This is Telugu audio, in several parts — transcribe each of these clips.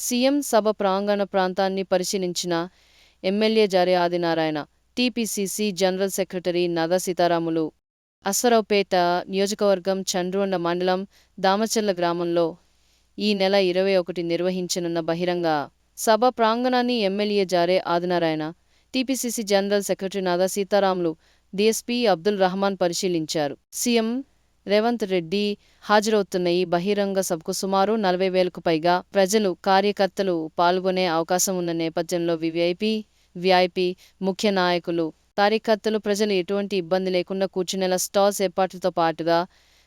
సీఎం సభ ప్రాంగణ ప్రాంతాన్ని పరిశీలించిన ఎమ్మెల్యే జారే ఆదినారాయణ, టీపీసీసీ జనరల్ సెక్రటరీ నదా సీతారాములు అశ్వరావుపేట నియోజకవర్గం చండ్రుండ మండలం దామచర్ల గ్రామంలో ఈ నెల 21 నిర్వహించనున్న బహిరంగ సభ ప్రాంగణాన్ని ఎమ్మెల్యే జారే ఆదినారాయణ, టీపీసీసీ జనరల్ సెక్రటరీ నదా సీతారాములు, డీఎస్పీ అబ్దుల్ రహమాన్ పరిశీలించారు. సీఎం రేవంత్ రెడ్డి హాజరవుతున్న ఈ బహిరంగ సభకు సుమారు 40,000కు పైగా ప్రజలు, కార్యకర్తలు పాల్గొనే అవకాశం ఉన్న నేపథ్యంలో వీఐపీ ముఖ్య నాయకులు, కార్యకర్తలు, ప్రజలు ఎటువంటి ఇబ్బంది లేకుండా కూర్చునేలా స్టాల్స్ ఏర్పాట్లతో పాటుగా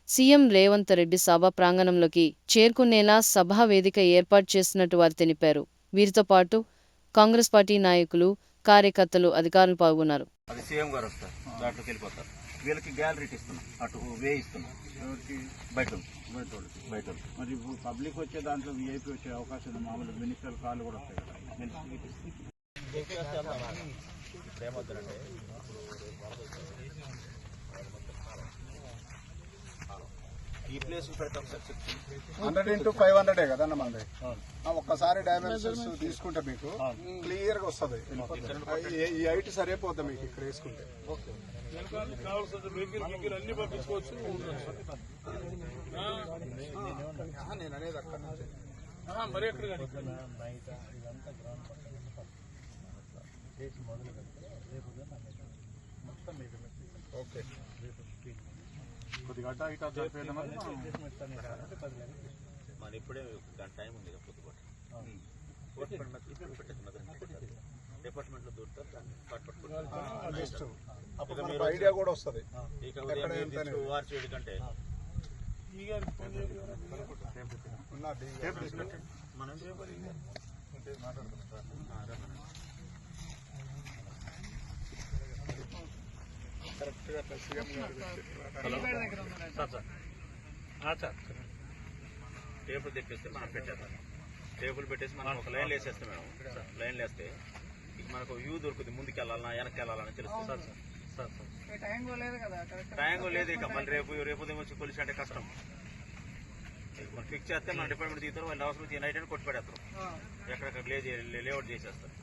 సీఎం రేవంత్ రెడ్డి సభ ప్రాంగణంలోకి చేరుకునేలా సభా వేదిక ఏర్పాటు చేస్తున్నట్టు వారు తెలిపారు. వీరితో పాటు కాంగ్రెస్ పార్టీ నాయకులు, కార్యకర్తలు, అధికారులు పాల్గొన్నారు. అది సీఎం గారు వస్తారు, దాంట్లోకి వెళ్ళిపోతారు. వీళ్ళకి గ్యాలరీ ఇస్తున్నాం, అటు వే ఇస్తున్నాం. బయట మరి పబ్లిక్ వచ్చే దాంట్లో వీఐపీ వచ్చే అవకాశం ఉంది. మామూలు మినిస్టర్ కాళ్ళు కూడా వస్తాయి కదా. ఈ ప్లేస్ పెడతాం సార్. 100x500 కదన్న మనది. ఒక్కసారి డైమెన్షన్స్ తీసుకుంటే మీకు క్లియర్ గా వస్తుంది. ఈ హైట్ సరిపోతుంది మీకు ఇక్కడ వేసుకుంటే. నేను అనేది అక్కడ నుంచి మరి ఎక్కడ ఓకే కొద్దిగా అడ్డా ఇటా మన ఇప్పుడే దాని టైం ఉంది కదా. డిపార్ట్మెంట్ లో దూరుతారు, ఐడియా కూడా వస్తుంది. వార్చి కంటే మనం టేబుల్ తెప్పిస్తే మనం పెట్టేస్తాం. టేబుల్ పెట్టేసి మనం ఒక లైన్ వేసేస్తాం. మేడం లైన్లు వేస్తే మనకు వ్యూ దొరుకుతుంది. ముందుకు వెళ్ళాలన్నా వెనక్కి వెళ్ళాలని తెలుస్తుంది. టైం లేదు. ఇక మళ్ళీ రేపు వచ్చి పోలీస్ అంటే కష్టం. మనం ఫిక్స్ చేస్తే మన డిపార్ట్మెంట్ దిగుతారు. వాళ్ళు అవసరం వచ్చి నైట్ అని కొట్టి పెడతారు. ఎక్కడెక్కడ లేఅవుట్ చేసేస్తారు.